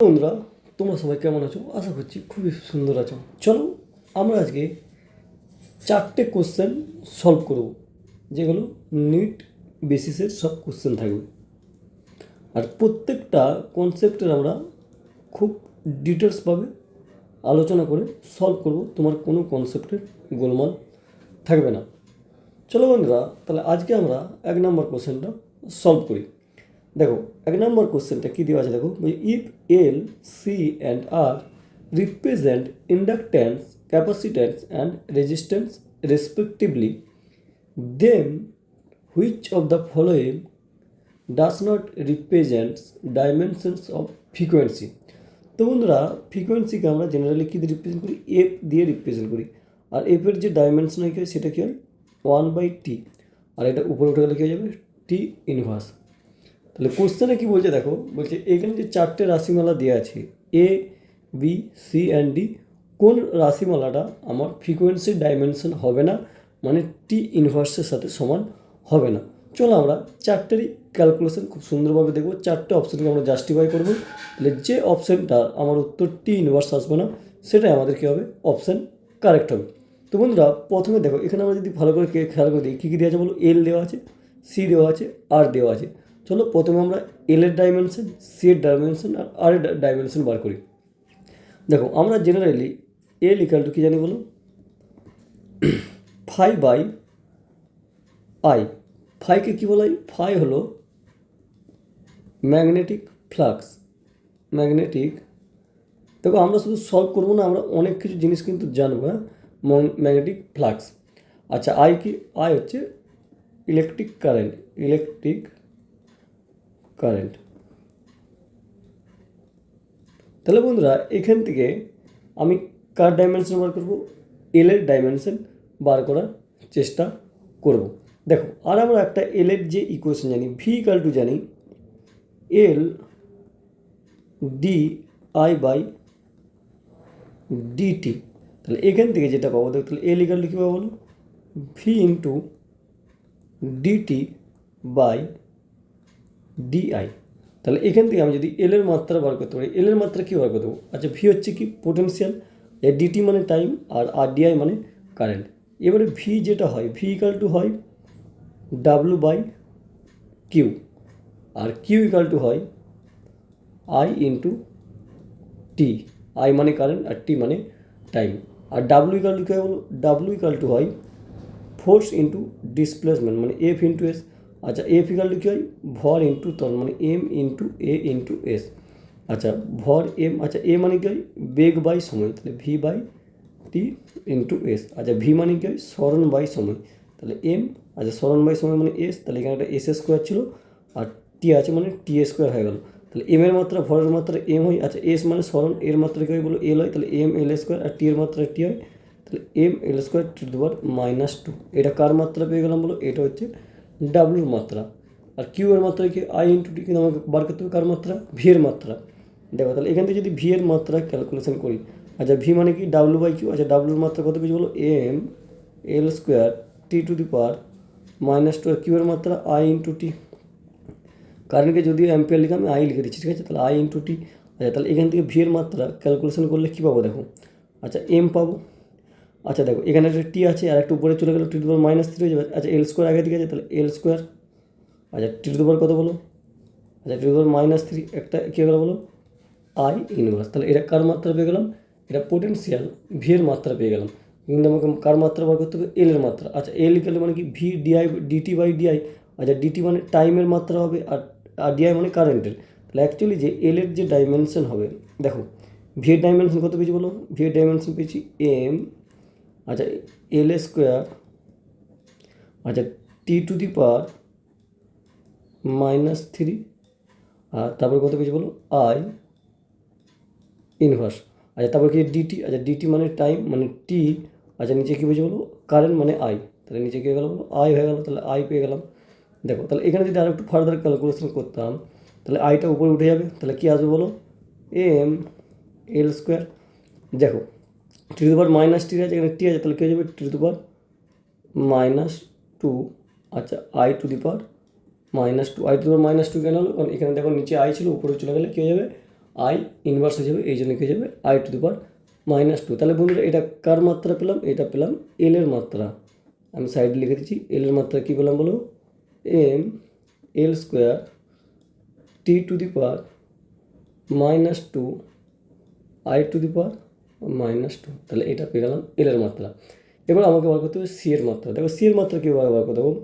বন্ধুরা, তোমরা সবাই কেমন আছো? আশা করছি খুবই সুন্দর আছো। চলো আমরা আজকে 4টে কোশ্চেন সলভ করব, যেগুলো নিট বেসিসের সব কোশ্চেন থাকবে। আর প্রত্যেকটা কনসেপ্টের আমরা খুব ডিটেলসভাবে আলোচনা করে সলভ করব, তোমার কোনো কনসেপ্টের গোলমাল থাকবে না। চলো বন্ধুরা, তাহলে আজকে আমরা 1 নম্বর কোশ্চেনটা সলভ করি। দেখো 1 নম্বর কোশ্চেনটা কী দেওয়া আছে, দেখো if L, C and R represent inductance, capacitance and resistance respectively, then which of the following does not represents dimensions of frequency. তো বন্ধুরা, ফ্রিকোয়েন্সিকে আমরা জেনারেলি কী দিয়ে রিপ্রেজেন্ট করি? এফ দিয়ে রিপ্রেজেন্ট করি। আর এফের যে ডাইমেনশন হয় সেটা কী হয়? 1/t। আর এটা উপরে উঠে গেলে কী হয়ে যাবে? টি ইনভার্স। তাহলে কোশ্চেনে কী বলছে দেখো, বলছে এখানে যে 4টে রাশিমালা দেওয়া আছে এ, বি, সি অ্যান্ড ডি, কোন রাশিমালাটা আমার ফ্রিকোয়েন্সির ডাইমেনশন হবে না, মানে টি ইনভার্সের সাথে সমান হবে না। চলো আমরা 4টেরই ক্যালকুলেশন খুব সুন্দরভাবে দেখব। 4টে অপশানকে আমরা জাস্টিফাই করবো। তাহলে যে অপশানটা আমার উত্তর টি ইনভার্স আসবে না, সেটাই আমাদের কী হবে? অপশান কারেক্ট হবে। তো বন্ধুরা, প্রথমে দেখো এখানে আমরা যদি ভালো করে খেয়াল করে দিই, কী কী দেওয়া আছে বলো? এল দেওয়া আছে, সি দেওয়া আছে, আর দেওয়া আছে। চলো প্রথমে আমরা এল এর ডাইমেনশন, সি এর ডাইমেনশন আর আর এর ডাইমেনশন বার করি। দেখো আমরা জেনারেলি এল ইকাল টু কী জানি বলো? Phi by I. ফাইকে কী বলা হয়? ফাই হলো ম্যাগনেটিক ফ্লাক্স। ম্যাগনেটিক, দেখো আমরা শুধু সলভ করবো না, আমরা অনেক কিছু জিনিস কিন্তু জানবো। হ্যাঁ, ম্যাগনেটিক ফ্লাক্স। আচ্ছা, আই কি? আই হচ্ছে ইলেকট্রিক কারেন্ট। Electric current. তাহলে বন্ধুরা, এখান থেকে আমি কার ডাইমেনশন বার করব? এল এর ডাইমেনশন বার করার চেষ্টা করব। দেখো আর আমরা একটা এল এর যে ইকুয়েশন জানি, ভি ইকাল টু জানি L d I by dt. তাহলে এখান থেকে যেটা পাবো, দেখো তাহলে এল ইকাল টু কী পাবো বলো? V into dt by dI. তাহলে এখান থেকে আমি যদি এল এর মাত্রা বার করতে পারি, এল এর মাত্রা কী বার করতে দেবো? আচ্ছা, ভি হচ্ছে কি? পোটেনশিয়াল। ডিটি মানে টাইম, আর ডিআই মানে কারেন্ট। এবারে ভি যেটা হয়, ভি ইকাল টু হয় ডাব্লু বাই কিউ, আর কিউ ইকাল টু হয় আই ইন্টু টি। আই মানে কারেন্ট আর টি মানে টাইম। আর ডাব্লু ইকাল টু কী হয় বলো? ডাব্লু ইকাল টু হয় ফোর্স ইন্টু ডিসপ্লেসমেন্ট, মানে এফ ইন্টু এস। আচ্ছা, এফ ইকাল টু কী হয়? ভর ইন্টু ত্বরণ, মানে M into A into S. আচ্ছা, ভর এম। আচ্ছা, এ মানে কী হয়? বেগ বাই সময়, তাহলে V by T into S. আচ্ছা, ভি মানে কী হয়? সরণ বাই সময়, তাহলে এম। আচ্ছা, সরণ বাই সময় মানে এস, তাহলে এখানে একটা এস স্কোয়ার ছিল, আর টি আছে মানে টি স্কোয়ার হয়ে গেল। তাহলে এম এর মাত্রা, ভরের মাত্রা এম হয়। আচ্ছা, এস মানে সরণ, এর মাত্রা কী হয় বলো? এল হয়, তাহলে এম এল স্কোয়ার, আর টি এর মাত্রা টি হয়, তাহলে M L square T to the power -2। এটা কার মাত্রা পেয়ে গেলাম বলো? এটা হচ্ছে ডাব্লুর মাত্রা। আর কিউ এর মাত্রা কি? আই ইন্টু টি, কিন্তু আমাকে বার করতে হবে কার মাত্রা? ভি এর মাত্রা। দেখো তাহলে এখান থেকে যদি ভি এর মাত্রা ক্যালকুলেশন করি, আচ্ছা ভি মানে কি? W by Q. আচ্ছা, ডাব্লুর মাত্রা কত পেয়েছি বলো? M L square T to the power -2, আর কিউ এর মাত্রা আই ইন্টু টি। কারেন্টকে যদি অ্যাম্পিয়ার লিখে আমি আই লিখে দিচ্ছি, ঠিক আছে? তাহলে আই ইন্টু টি। আচ্ছা, তাহলে এখান থেকে ভি এর মাত্রা ক্যালকুলেশন করলে কী পাবো দেখো? আচ্ছা, এম পাবো। আচ্ছা দেখো এখানে একটা টি আছে, আর একটা উপরে চলে গেলে টি টু দি পাওয়ার -3 হয়ে যাবে। আচ্ছা, এল স্কোয়ার আগে দিকে আছে, তাহলে এল স্কোয়ার। আচ্ছা, টি টু দি পাওয়ার কত বলো? আচ্ছা, টি টু দি পাওয়ার -3, একটা কী হয়ে গেলো বলো? I inverse. তাহলে এটা কার মাত্রা পেয়ে গেলাম? এটা পোটেনশিয়াল ভি এর মাত্রা পেয়ে গেলাম, কিন্তু আমাকে কার মাত্রা বার করতে হবে? এল এর মাত্রা। আচ্ছা, এল ইকাল মানে কি? V dI dt by dI. আচ্ছা, ডিটি মানে টাইমের মাত্রা হবে, আর ডিআই মানে কারেন্টের। তাহলে অ্যাকচুয়ালি যে এল এর যে ডাইমেনশন হবে, দেখো ভি এর ডাইমেনশন কত পেয়েছি বলো? ভি এর ডাইমেনশন পেয়েছি এম। আচ্ছা, এল স্কোয়ার। আচ্ছা, টি টু দি পাওয়ার -3, আর তারপরে কত পেয়েছি বলো? I inverse. আচ্ছা, তারপর কি? ডিটি। আচ্ছা, ডিটি মানে টাইম, মানে টি। আচ্ছা, নিচে কী পেয়েছি বলো? কারেন্ট মানে আই। তাহলে নিচে কী হয়ে গেল বলো? আই হয়ে গেল, তাহলে আই পেয়ে গেলাম। দেখো তাহলে এখানে যদি আরও একটু ফার্দার ক্যালকুলেশন করতাম, তাহলে আইটা উপরে উঠে যাবে, তাহলে কী আসবে বলো? M L square. দেখো টি টু দি পাওয়ার -টি আছে, এখানে টি আছে, তাহলে কী হয়ে যাবে? T to the power -2। আচ্ছা, I to the power -2। I to the power -2 কেন হলো? কারণ এখানে দেখো নিচে আই ছিল, উপরে চলে গেলে কী হয়ে যাবে? আই ইনভার্স হয়ে যাবে, এই জন্য কী হয়ে যাবে আই টু দি পাওয়ার -2। তাহলে বন্ধুরা এটা কার মাত্রা পেলাম? এটা পেলাম এল এর মাত্রা। আমি সাইডে লিখে দিচ্ছি এল এর মাত্রা কী পেলাম বলো? M L square T to the power -2 I to the power -2। তাহলে এটা পেয়ে গেলাম এল এর মাত্রা। এবার আমাকে বার করতে হবে সি এর মাত্রা। দেখো সি এর মাত্রা কীভাবে বার করতে হবে?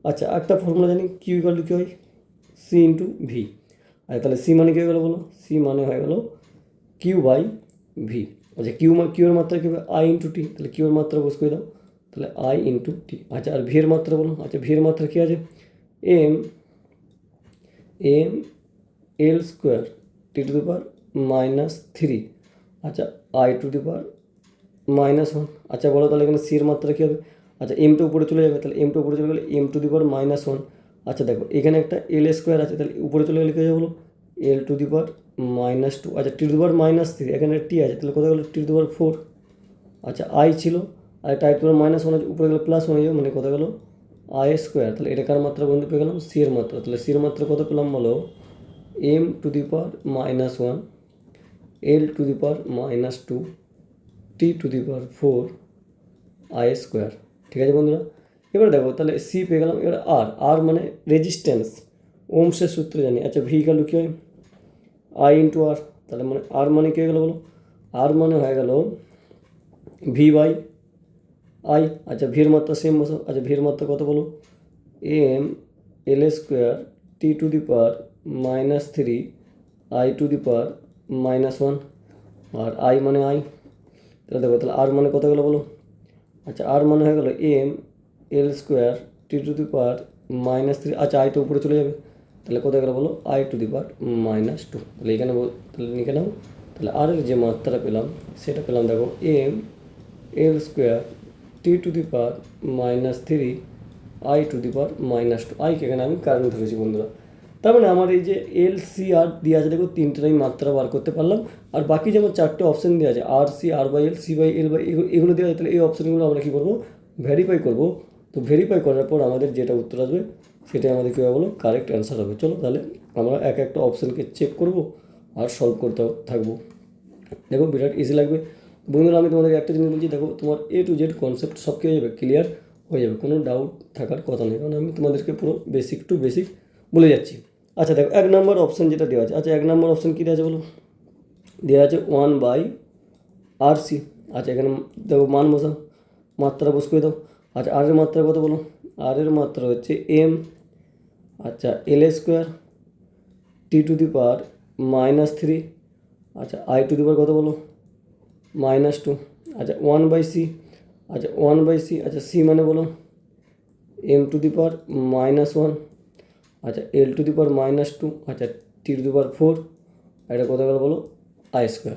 আচ্ছা, একটা ফর্মুলা জানি, কিউ ইকুয়াল টু কী হয়? C into V. আচ্ছা, তাহলে সি মানে কী হয়ে গেলো বলো? সি মানে হয়ে গেলো কিউ বাই ভি। আচ্ছা, কিউ এর মাত্রা কী হবে? আই ইন্টু টি। তাহলে কিউ এর মাত্রা বস করে দাও, তাহলে আই ইন্টু টি। আচ্ছা, আর ভি এর মাত্রা বলো। আচ্ছা, ভি এর মাত্রা কী আছে? M L square T to the power -3 আচ্ছা আই টু দি পাওয়ার -1। আচ্ছা বলো তাহলে এখানে সি এর মাত্রা কী হবে? আচ্ছা, এমটা উপরে চলে যাবে, তাহলে এমটা উপরে চলে গেলে এম টু দি পাওয়ার -1। আচ্ছা দেখো এখানে একটা এল স্কোয়ার আছে, তাহলে উপরে চলে গেলে কী হয়ে যাবে বলো? এল টু দি পাওয়ার -2। আচ্ছা, টি টু দি পাওয়ার -3, এখানে টি আছে, তাহলে কোথায় গেলো? টি টু দি পাওয়ার 4। আচ্ছা, আই ছিল, আর একটা আই টু দি পাওয়ার -1 আছে, উপরে গেলে +1 হয়ে যাবে, মানে কোথায় গেলো? I square. তাহলে এটা কার মাত্রা বন্ধু পেয়ে গেলাম? সি এর মাত্রা। তাহলে সি এর মাত্রা কত পেলাম বলো? M to the power -1 L to the power -2 T to the power 4 I square. ঠিক আছে বন্ধুরা? এবার দেখো তাহলে সি পেয়ে গেলাম। এবার আর মানে রেজিস্ট্যান্স, ওমসের সূত্র জানি। আচ্ছা, ভি গেল কী হয়? আই ইন্টু আর। তাহলে মানে আর মানে কী হয়ে গেলো বলো? আর মানে হয়ে গেল ভি বাই আই। আচ্ছা, ভির মাত্রা সেম বসো। আচ্ছা, ভির মাত্রা কত বলো? M L square T to the power -3 I to the power -1, আর আই মানে আই। তাহলে দেখো তাহলে আর মানে কত গেলো বলো? আচ্ছা, আর মানে হয়ে গেলো M L square T to the power -3। আচ্ছা, আই তো উপরে চলে যাবে, তাহলে কোথায় গেলো বলো? I to the power -2। তাহলে এখানে তাহলে লিখে নাও। তাহলে আর এর যে মাত্রা পেলাম সেটা পেলাম দেখো M L square T to the power -3 I to the power -2। আইকে এখানে আমি কারেন্ট ধরেছি বন্ধুরা। তার মানে আমার এই যে এল সি আর দিয়ে আছে, দেখো তিনটেরই মাত্রা বার করতে পারলাম। আর বাকি যেমন চারটে অপশান দেওয়া আছে R C, R by L, C by L by, এগুলো দেওয়া আছে। তাহলে এই অপশানগুলো আমরা কী করবো? ভেরিফাই করবো। তো ভেরিফাই করার পর আমাদের যেটা উত্তর আসবে সেটাই আমাদের কী হবে বলো? কারেক্ট অ্যান্সার হবে। চলো তাহলে আমরা এক একটা অপশানকে চেক করবো আর সলভ করতে থাকবো। দেখো বিরাট ইজি লাগবে বন্ধুরা। আমি তোমাদেরকে একটা জিনিস বলছি, দেখো তোমার এ টু জেড কনসেপ্ট সব কী হয়ে যাবে? ক্লিয়ার হয়ে যাবে, কোনো ডাউট থাকার কথা নেই, কারণ আমি তোমাদেরকে পুরো বেসিক টু বেসিক বলে যাচ্ছি। আচ্ছা দেখো 1 নম্বর অপশান যেটা দেওয়া আছে। আচ্ছা, 1 নম্বর অপশান কী দেওয়া আছে বলো? দেওয়া আছে 1 বাই আর সি। আচ্ছা, এখানে দেখো মান বসাও, মাত্রা বস করে দাও। আচ্ছা, আর এর মাত্রা কত বলো? আর এর মাত্রা হচ্ছে এম আচ্ছা এল square T to the power -3 আচ্ছা আই টু দি পাওয়ার কত বলো? -2। আচ্ছা, 1 বাই সি। আচ্ছা, 1 বাই সি। আচ্ছা, সি মানে বলো? এম টু দি পাওয়ার -1 আচ্ছা এল টু দি পাওয়ার -2 আচ্ছা টি টু দি পাওয়ার 4। এটা কত গেল বলো? I square.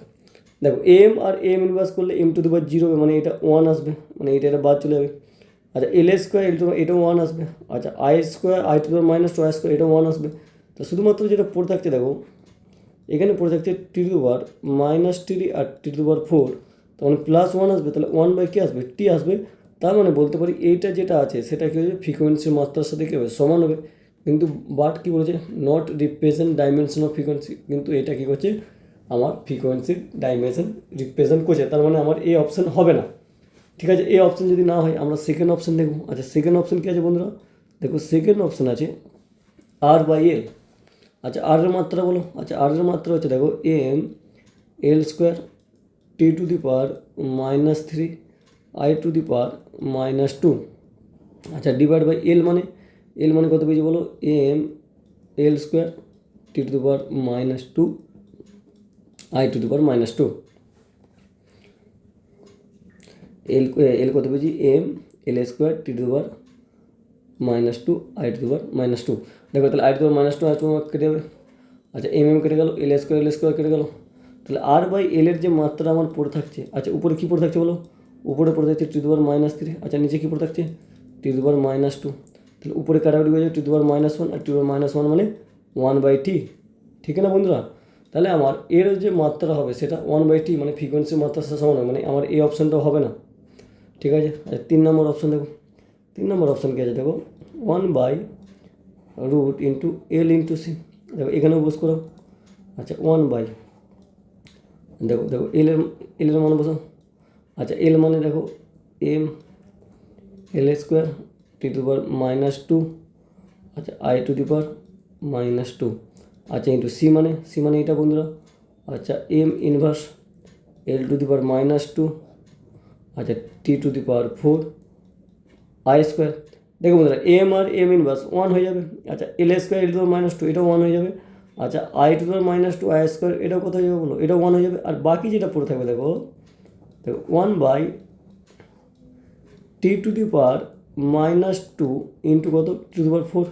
দেখো এম আর এম ইনভার্স করলে এম টু দি পাওয়ার 0 হবে, মানে এটা 1 আসবে, মানে এটা বাদ চলে যাবে। আচ্ছা, এল স্কোয়ার এল টু এটাও 1 আসবে। আচ্ছা, I square I to the power -2 I square এটাও 1 আসবে। তো শুধুমাত্র যেটা পড়ে থাকছে দেখো এখানে পড়ে থাকছে টি to the power -3 R T to the power 4, তখন +1 আসবে, তাহলে 1 বাই কী আসবে? টি আসবে। তার মানে বলতে পারি এইটা যেটা আছে সেটা কী হবে? ফ্রিকোয়েন্সির মাত্রার সাথে কী হবে? সমান হবে। কিন্তু বাট কী বলেছে? Not represent dimension of frequency, কিন্তু এটা কী করছে? আমার ফ্রিকোয়েন্সির ডাইমেনশন রিপ্রেজেন্ট করছে। তার মানে আমার এই অপশান হবে না। ঠিক আছে, এই অপশান যদি না হয় আমরা সেকেন্ড অপশান দেখব। আচ্ছা, সেকেন্ড অপশান কী আছে বন্ধুরা? দেখো সেকেন্ড অপশান আছে আর বাই এল। আচ্ছা, আর এর মাত্রা বলো? আচ্ছা, আর এর মাত্রা হচ্ছে দেখো M L square T to the power -3 I to the power -2 আচ্ছা ডিভাইড বাই এল মানে কত পেয়েছি বলো? M L square T to the power -2 I to the power -2 L কত পেয়েছি? M L square T to the power -2 I to the power -2। দেখো তাহলে I to the power -2 I to the power কেটে যাবে। আচ্ছা, M কেটে গেল, এল square কেটে গেল। তাহলে আর বাই এলের যে মাত্রা আমার পড়ে থাকছে, আচ্ছা উপরে কী পড়ে থাকছে বলো? উপরে পড়ে থাকছে টি টু দি পাওয়ার -3। আচ্ছা, নিচে কী পড়ে থাকছে? টি টু দি পাওয়ার -2। তাহলে উপরে কাটাকুটি হয়ে যাবে T to the power -1 R T to the power -1 মানে 1 বাই টি। ঠিক না বন্ধুরা? তাহলে আমার এর যে মাত্রা হবে সেটা 1 বাই টি, মানে ফ্রিকোয়েন্সির মাত্রার সাথে সমান হবে, মানে আমার এই অপশানটাও হবে না। ঠিক আছে। আচ্ছা, 3 নম্বর অপশান দেখো। 3 নম্বর অপশান কী আছে দেখো? 1 বাই √* এল ইন্টু সি। দেখো এখানেও বস করো। আচ্ছা, 1 বাই দেখো দেখো এলের মান বসাও। আচ্ছা এল মানে দেখো M L square T to the power -2, আচ্ছা আই টু দি পাওয়ার -2, আচ্ছা ইন্টু সি মানে এটা বন্ধুরা, আচ্ছা M inverse L to the power -2, আচ্ছা T to the power 4 I square. দেখো বন্ধুরা এম আর এম ইনভার্স 1 হয়ে যাবে। আচ্ছা এল square L to the power -2 এটাও 1 হয়ে যাবে। আচ্ছা I to the power -2 I square এটাও কত হয়ে যাবে বলো, এটাও 1 হয়ে যাবে। আর বাকি যেটা পড়ে থাকবে দেখো 1 by T to the power -2 into কত টু দি পাওয়ার 4,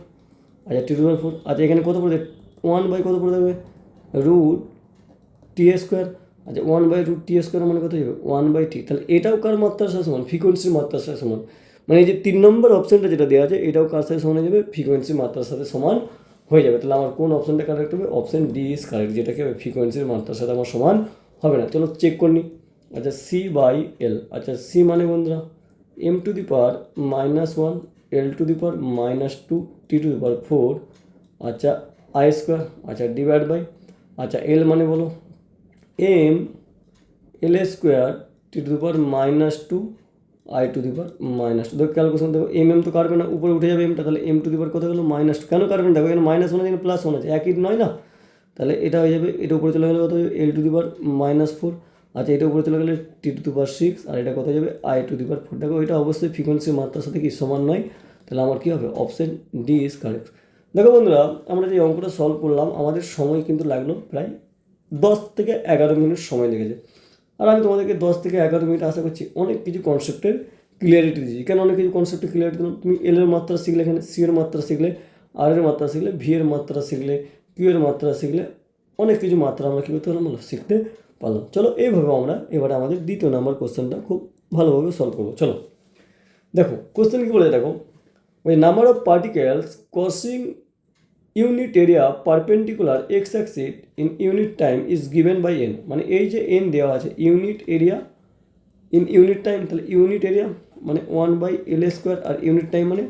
আচ্ছা টু দি পাওয়ার 4। আচ্ছা এখানে কত পড়ে 1 বাই কত পড়ে থাকবে রুট টি স্কোয়ার। আচ্ছা 1 বাই রুট টি স্কোয়ার মানে কত যাবে 1 বাই টি। তাহলে এটাও কার মাত্রার সাথে সমান, ফ্রিকোয়েন্সির মাত্রার সাথে সমান। মানে এই যে 3 নম্বর অপশানটা যেটা দেওয়া আছে এটাও কার সাথে সমান হয়ে যাবে, ফ্রিকোয়েন্সির মাত্রার সাথে সমান হয়ে যাবে। তাহলে আমার কোন অপশানটা কারেক্ট হবে, অপশান ডি ইজ কারেক্ট, যেটাকে ফ্রিকোয়েন্সির মাত্রার সাথে আমার সমান হবে না। চলো চেক করে নিই। আচ্ছা সি বাই এল, আচ্ছা সি মানে বন্ধুরা M to the power -1 L to the power -2 T to the power 4, আচ্ছা আই স্কোয়ার, আচ্ছা ডিভাইড বাই, আচ্ছা এল মানে বলো M L square T to the power -2 I to the power -2। দেখো calculation দেখো এম তো কাটবে না, উপরে উঠে যাবে এমটা, তাহলে এম টু দি পাওয়ার কত গেলো -2। কেন কাটবে না, দেখো এখানে -1 আছে এখানে +1 আছে, একই নয় না। তাহলে এটা হয়ে যাবে, এটা উপরে চলে গেলে কত হবে এল টু দি পাওয়ার -4, আচ্ছা এটা উপরে চলে গেলে টি টু দি পাওয়ার 6, আর এটা কত যাবে আই টু দি পাওয়ার 4। দেখো এটা অবশ্যই ফ্রিকোয়েন্সির মাত্রার সাথে কি সমান নয়। তাহলে আমার কী হবে, অপশন ডি ইজ কারেক্ট। দেখো বন্ধুরা আমরা যে অঙ্কটা সলভ করলাম আমাদের সময় কিন্তু লাগলো প্রায় 10 থেকে 11 মিনিট সময় লেগেছে। আর আমি তোমাদেরকে 10 থেকে 11 মিনিট আশা করছি অনেক কিছু কনসেপ্টের ক্লিয়ারিটি দিয়েছি। কেন অনেক কিছু কনসেপ্টের ক্লিয়ারিটি দিলাম, তুমি এল এর মাত্রা শিখলে, এখানে সি এর মাত্রা শিখলে, আর এর মাত্রা শিখলে, ভি এর মাত্রা শিখলে, কিউ এর মাত্রা শিখলে, অনেক কিছু মাত্রা আমরা কী করতে পারলাম শিখতে পারলাম। চলো এইভাবে আমরা এবারে আমাদের দ্বিতীয় নাম্বার কোশ্চেনটা খুব ভালোভাবে সলভ করবো। চলো দেখো কোশ্চেন কী বলে, দেখো ওই number of particles crossing unit area perpendicular x axis in unit time is given by N. মানে এই যে এন দেওয়া আছে unit area in unit time, তাহলে ইউনিট এরিয়া মানে 1 বাই এল স্কোয়ার, আর ইউনিট টাইম মানে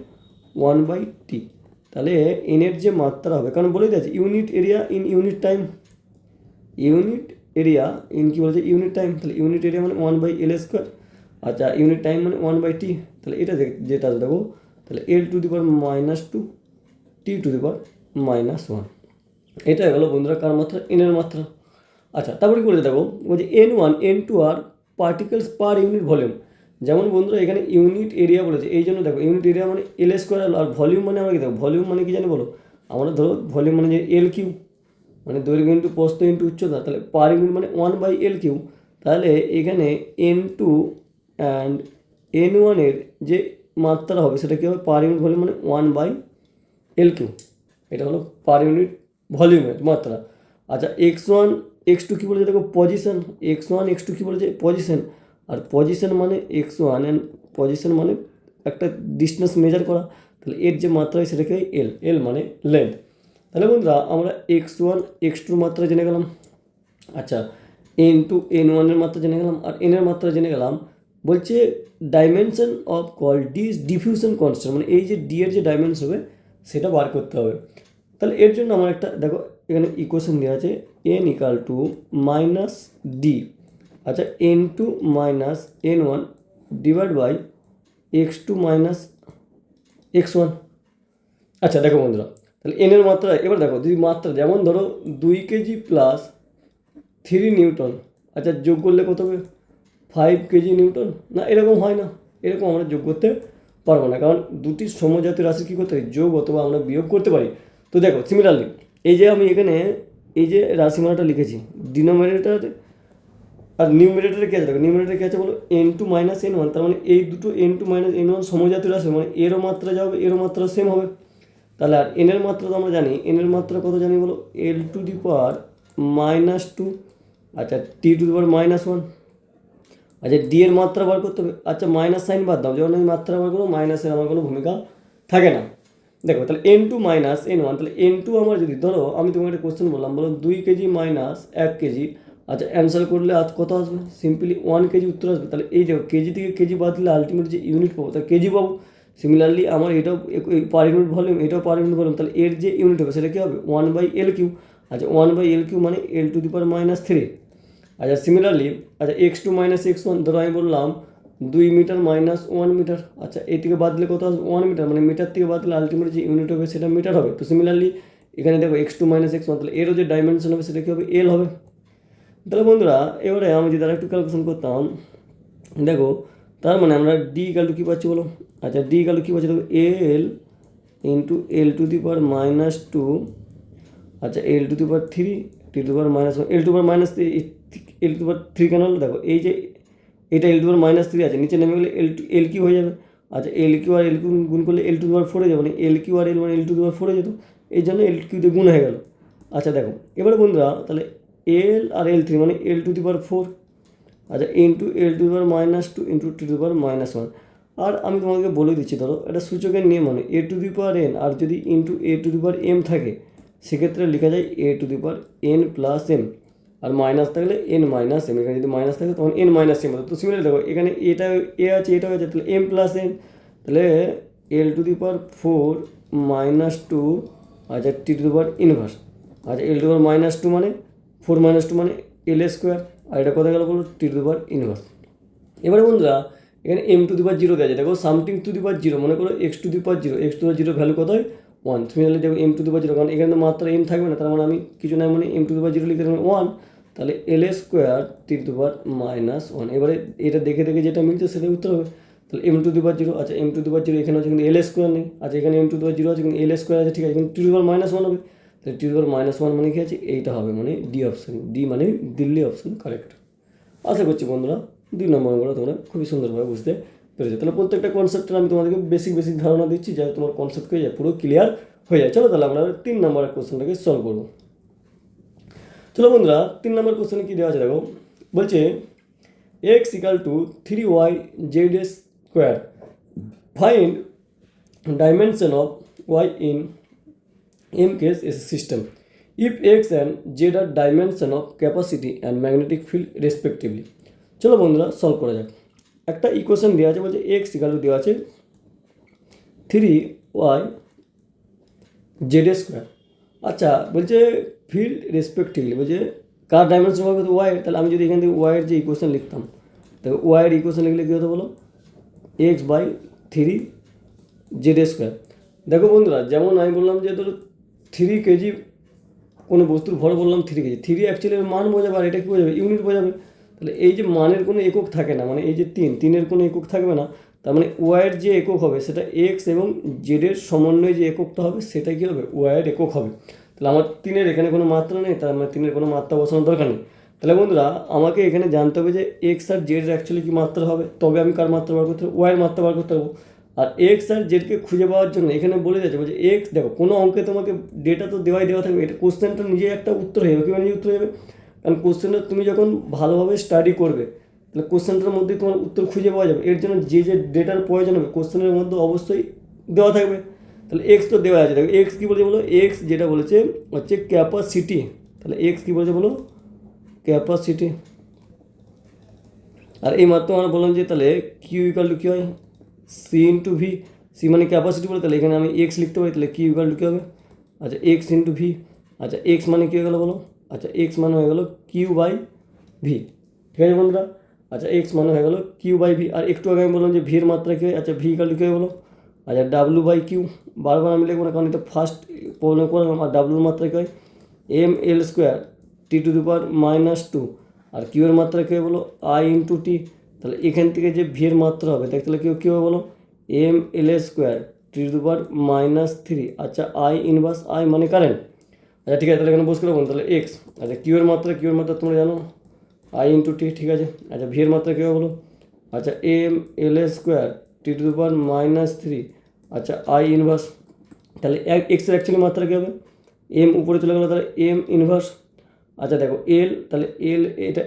1 বাই টি। তাহলে এনের যে মাত্রা হবে, কারণ বলে দিয়েছে unit area in unit time, unit area in কী বলেছে ইউনিট টাইম, তাহলে ইউনিট এরিয়া মানে 1 বাই এল স্কোয়ার, আচ্ছা ইউনিট টাইম মানে 1 বাই টি। তাহলে এটা যেটা দেখো তাহলে L to the power -2 T to the power -1, এটা গেলো বন্ধুরা কার মাত্রা, এনের মাত্রা। আচ্ছা তারপরে কী বলেছে দেখো বলছে N1 N2 আর পার্টিকেলস পার ইউনিট ভলিউম। যেমন বন্ধুরা এখানে ইউনিট এরিয়া বলেছে, এই জন্য দেখো ইউনিট এরিয়া মানে এল স্কোয়ার, আর ভলিউম মানে আমরা কি দেখো ভলিউম মানে কি জানি বলো, আমরা ধরো ভলিউম মানে যে এল কিউ, মানে দৈর্ঘ্য ইন্টু প্রস্থ ইন্টু উচ্চতা, তাহলে পার ইউনিট মানে 1 বাই এল কিউ। তাহলে এখানে N2 অ্যান্ড N1 এর যে মাত্রা হবে সেটা কী হবে, পার ইউনিট ভলিউম মানে 1 বাই এল কিউ। এটা হলো পার ইউনিট ভলিউমের মাত্রা। আচ্ছা x1 x2 কী বলেছে দেখো পজিশন, x1 x2 কী বলেছে পজিশন, আর পজিশন মানে x1 অ্যান্ড পজিশন মানে একটা ডিস্টেন্স মেজার করা, তাহলে এর যে মাত্রা হয় সেটাকে এল, এল মানে লেন্থ। তাহলে বন্ধুরা আমরা x1 x2 মাত্রা জেনে গেলাম, আচ্ছা N2 N1 এর মাত্রা জেনে গেলাম, আর n এর মাত্রা জেনে গেলাম। বলছে dimension of call D is diffusion constant, মানে এই যে ডি এর যে ডাইমেনশন হবে সেটা বার করতে হবে। তাহলে এর জন্য আমার একটা দেখো এখানে ইকুয়েশন দেওয়া আছে n ইকাল টু -d, আচ্ছা n2 - n1 divide by x2 - x1। আচ্ছা দেখো বন্ধুরা তাহলে n এর মাত্রা, এবার দেখো যদি মাত্রা যেমন ধরো 2 কেজি প্লাস 3 নিউটন, আচ্ছা যোগ করলে কত হবে 5 কেজি নিউটন, না এরকম হয় না, এরকম আমরা যোগ করতে পারবো না, কারণ দুটি সমজাতীয় রাশি কী করতে পারি যোগ অথবা আমরা বিয়োগ করতে পারি। তো দেখো সিমিলারলি এই যে আমি এখানে এই যে রাশিমালাটা লিখেছি ডিনোমিনেটর আর নিউমিনেটরে কী আছে দেখো, নিউমিনেটরে কী আছে বলো N2 - N1, তার মানে এই দুটো N2 - N1 সমজাতীয় রাশি, মানে এরও মাত্রা যা হবে এরও মাত্রা সেম হবে। তাহলে আর এনের মাত্রা তো আমরা জানি, এনের মাত্রা কত জানি বলো এল টু দি পাওয়ার -2, আচ্ছা টি টু দি পাওয়ার -1, আচ্ছা ডি এর মাত্রা বার করতে হবে, আচ্ছা মাইনাস সাইন বাদ দাও, যখন আমি মাত্রা বার করবো মাইনাসের আমার কোনো ভূমিকা থাকে না। দেখো তাহলে N2 - N1, তাহলে N2 আমার যদি ধরো আমি তোমাকে একটা কোশ্চেন বললাম, বলো 2 কেজি মাইনাস 1 কেজি, আচ্ছা অ্যান্সার করলে আজ কত আসবে, সিম্পলি 1 কেজি উত্তর আসবে। তাহলে এই দেখো কেজি থেকে কেজি বাদ দিলে আলটিমেট যে ইউনিট পাবো তাহলে কেজি পাবো। সিমিলারলি আমার এটাও পার ইউনিট ভলিউম, এটাও পার ইউনিট ভলিউম, তাহলে এর যে ইউনিট হবে সেটা কী হবে 1 বাই এল কিউ। আচ্ছা 1 বাই এল কিউ মানে এল টু দি পাওয়ার -3, আচ্ছা সিমিলারলি আচ্ছা x2 মাইনাস x1 ধরো আমি বললাম 2 মিটার মাইনাস 1 মিটার। আচ্ছা এই থেকে বাদ দিলে কত আসবে 1 মিটার, মানে মিটার থেকে বাদ দিলে আলটিমেট যে ইউনিট হবে সেটা মিটার হবে। তো সিমিলারলি এখানে দেখো x2 মাইনাস x1, তাহলে এরও যে ডাইমেনশন হবে সেটা কী হবে, এল হবে। তাহলে বন্ধুরা এবারে আমি যদি আরেকটু ক্যালকুলেশন করতাম, দেখো তার মানে আমরা ডি ইকাল টু কী পাচ্ছি বলো। আচ্ছা ডি ইকাল টু কী পাচ্ছি দেখো, L into L to the power minus two, আচ্ছা L to the power three T to power minus one, L to power minus L to power three কেন হলো, দেখো এই যে এটা L to power minus three আছে, নিচে নেমে গেলে এল কিউ হয়ে যাবে। আচ্ছা এল কিউ আর এল কিউ গুণ করলে এল টু দি পাওয়ার ফোর হয়ে যাবে, মানে এল কিউ আর এল মানে L to the power four হয়ে যেত, এই জন্য এল কিউতে গুণ হয়ে গেল। আচ্ছা দেখো এবারে বন্ধুরা তাহলে এল আর এল থ্রি মানে L to the power four, আচ্ছা into L to the power minus two into T to the power minus one. আর আমি তোমাকে বলে দিচ্ছি, ধরো এটা সূচকের নিয়ম, মানে এ টু দি পাওয়ার এন আর যদি into A to the power M থাকে সেক্ষেত্রে লেখা যায় A to the power N plus M, আর মাইনাস থাকলে এন মাইনাস এম, এখানে যদি মাইনাস থাকে তখন এন মাইনাস এম হতো। তো সিমিলার দেখো এখানে এটা এ আছে এটা আছে, তাহলে এম প্লাস এন, তাহলে L to the power four minus two, আচ্ছা T to the power inverse, আচ্ছা L to the power minus two মানে ফোর মাইনাস টু মানে এল স্কোয়ার, আর এটা কোথায় গেল বলো টি টু দি পাওয়ার ইনভার্স। এবারে বন্ধুরা এখানে M to the power zero দেওয়া আছে, দেখো something to the power zero, মনে করো x to the power zero, x to the power zero value কত হয় ওয়ান। সিমিলারলি দেখো M to the power zero, কারণ এখানে তো মাত্রা এম থাকবে না, তার মানে আমি কিছু নাই মানে M to the power zero লিখতে পারবো ওয়ান, তাহলে L square T to the power minus one. এবারে এটা দেখে দেখে যেটা মিলছে সেটাই উত্তর হবে। তাহলে M to the power zero, আচ্ছা M to the power zero এখানে আছে কিন্তু এল স্কোয়ার নেই, আচ্ছা এখানে M to the power zero আছে কিন্তু এল স্কোয়ার আছে, ঠিক আছে, কিন্তু T to the power minus one হবে, তাহলে T to the power minus one মানে কি আছে, এইটা হবে মানে ডি অপশন, ডি মানে দিল্লি অপশন কারেক্ট। আশা করছি বন্ধুরা 2 নম্বর অঙ্কটা তোমরা খুবই সুন্দরভাবে বুঝতে পেরেছো। তাহলে প্রত্যেকটা কনসেপ্টের আমি তোমাদেরকে বেসিক ধারণা দিচ্ছি, যাতে তোমার কনসেপ্টকে পুরো ক্লিয়ার হয়ে যায়। চলো তাহলে আমরা 3 নম্বরের কোশ্চেনটাকে সলভ করবো। চলো বন্ধুরা 3 নম্বর কোশ্চেনে কী দেওয়া আছে দেখো, বলছে x equal to 3y Z square, find dimension of y in m case is a system if x and z are dimension of capacity and magnetic field respectively। চলো বন্ধুরা সলভ করা যাক। একটা ইকুয়েশন দেওয়া আছে, বলছে এক্স ইকাল টু দেওয়া আছে 3y জেড স্কোয়ার। আচ্ছা বলছে ফিল্ড রেসপেক্টিভলি, বলছে কার ডাইমেনশন হবে তো ওয়াইয়ের, তাহলে আমি যদি এখান থেকে ওয়াইয়ের যে ইকুয়েশন লিখতাম, দেখো ওয়াইয়ের ইকুয়েশন লিখলে কী হতো বলো, x by three Z square. দেখো বন্ধুরা যেমন আমি বললাম যে ধরো 3 কেজি কোনো বস্তুর ভর বললাম 3 কেজি, 3 অ্যাকচুয়ালি মান বোঝাবে আর এটা কী বোঝাবে, ইউনিট বোঝাবে। তাহলে এই যে মানের কোনো একক থাকে না, মানে এই যে তিনের কোনো একক থাকবে না, তার মানে ওয়াইয়ের যে একক হবে সেটা এক্স এবং জেডের সমন্বয়ে যে এককটা হবে সেটা কী হবে, ওয়াইয়ের একক হবে। তাহলে আমার 3-এর এখানে কোনো মাত্রা নেই, তার মানে 3-এর কোনো মাত্রা বসানোর দরকার নেই। তাহলে বন্ধুরা আমাকে এখানে জানতে হবে যে এক্স আর জেড অ্যাকচুয়ালি কী মাত্রা হবে, তবে আমি কার মাত্রা বার করতে পারবো, ওয়াইয়ের মাত্রা বার করতে পারবো। আর এক্স আর জেডকে খুঁজে পাওয়ার জন্য এখানে বলে যাচ্ছে, বলছে এক্স, দেখো কোনো অঙ্কে তোমাকে ডেটা তো দেওয়া থাকবে, এটা কোশ্চেনটা নিজে একটা উত্তর হয়ে যাবে, কীভাবে নিজে উত্তর হয়ে যাবে, কারণ কোশ্চেনটা তুমি যখন ভালোভাবে স্টাডি করবে তাহলে কোশ্চেনটার মধ্যে তোমার উত্তর খুঁজে পাওয়া যাবে। এর জন্য যে যে ডেটার প্রয়োজন হবে কোশ্চেনের মধ্যে অবশ্যই দেওয়া থাকবে। তাহলে এক্স তো দেওয়া আছে, দেখো এক্স কী বলেছে বলো, এক্স যেটা বলেছে হচ্ছে ক্যাপাসিটি, তাহলে এক্স কী বলেছে বলো, ক্যাপাসিটি। আর এই মাত্র আমরা বললাম যে তাহলে কিউ ইকাল টু কী হয়, সি ইন্টু ভি, সি মানে ক্যাপাসিটি বলে, তাহলে এখানে আমি এক্স লিখতে পারি, তাহলে কিউ ইকাল টু কী হবে, আচ্ছা এক্স ইন্টু ভি, আচ্ছা এক্স মানে কী হয়ে গেলো বলো, আচ্ছা এক্স মানে হয়ে গেলো কিউ বাই ভি, ঠিক আছে বন্ধুরা। আচ্ছা এক্স মানে হয়ে গেলো কিউ বাই ভি। আর একটু আগে আমি বললাম যে ভির মাত্রা কী হয়, আচ্ছা ভি ইকাল টু কী হয় বলো, আচ্ছা ডাব্লু বাই কিউ, বারবার আমি লিখবো না কারণ এটা ফার্স্ট প্রবলেম করলাম। আর ডাব্লুর মাত্রা কী হয় M L square T to the power minus two, আর কিউ এর মাত্রা কী হয় বলো আই ইন্টু টি, তাহলে এখান থেকে যে ভি এর মাত্রা হবে দেখ, তাহলে কী হবে বলো M L square T to the power minus three, আচ্ছা আই ইনভার্স আই মানে কারেন্ট। আচ্ছা ঠিক আছে, তাহলে এখানে বসে রাখুন, তাহলে এক্স, আচ্ছা কিউ এর মাত্রা তোমরা জানো আই ইন্টু টি, ঠিক আছে। আচ্ছা ভি এর মাত্রা কী হবে বলো, আচ্ছা M L square T to the power minus three, আচ্ছা আই ইনভার্স, তাহলে এক্সের অ্যাকচুয়ালি মাত্রা কী হবে, এম উপরে চলে গেলো তাহলে এম ইনভার্স। আচ্ছা দেখো এল, তাহলে এল এটা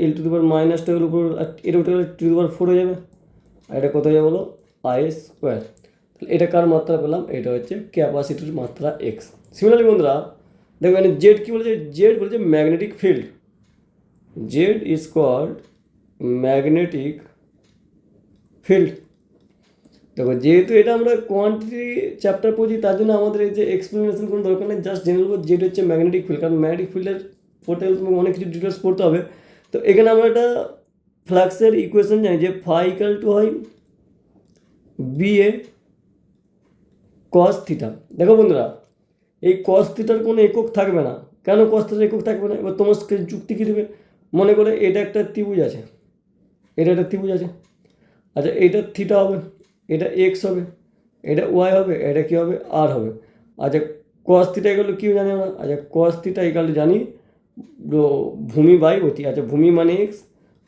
L to the power minus two এর উপর, আর এটা উঠে গেলে টু দি পাওয়ার ফোর হয়ে যাবে, আর এটা কত হয়ে যাবে বলো আই স্কোয়ার। তাহলে এটা কার মাত্রা পেলাম, এটা হচ্ছে ক্যাপাসিটির মাত্রা এক্স। সিমিলারলি বন্ধুরা দেখো এখানে জেড কী বলেছে, জেড বলেছে magnetic field, Z is called magnetic field. দেখো যেহেতু এটা আমরা কোয়ান্টিটি চ্যাপ্টার পড়ছি তার জন্য আমাদের এই যে এক্সপ্লেনেশন কোনো দরকার নেই, জাস্ট জেনে নেবো জেড হচ্ছে ম্যাগনেটিক ফিল্ড, কারণ ম্যাগনেটিক ফিল্ডের পড়তে গেলে তোমাকে অনেক কিছু ডিটেলস পড়তে হবে, তো এখানে আমরা একটা ফ্লাক্সের ইকুয়েশন জানি যে ফাই ইকাল টু হয় BA cos থিটা। দেখো বন্ধুরা, এই cos থিটার কোনো একক থাকবে না। কেন cos থিটার একক থাকবে না? এবার তোমার যুক্তি কী দেবে? মনে করে এটা একটা ত্রিভুজ আছে, এটা একটা ত্রিভুজ আছে, আচ্ছা এটা থিটা হবে, এটা এক্স হবে, এটা ওয়াই হবে, এটা কী হবে আর হবে। আচ্ছা cos থিটা এগুলো কী জানি আমরা? আচ্ছা cos থিটা এগুলো জানি ভূমি বাই অতি। আচ্ছা ভূমি মানে এক্স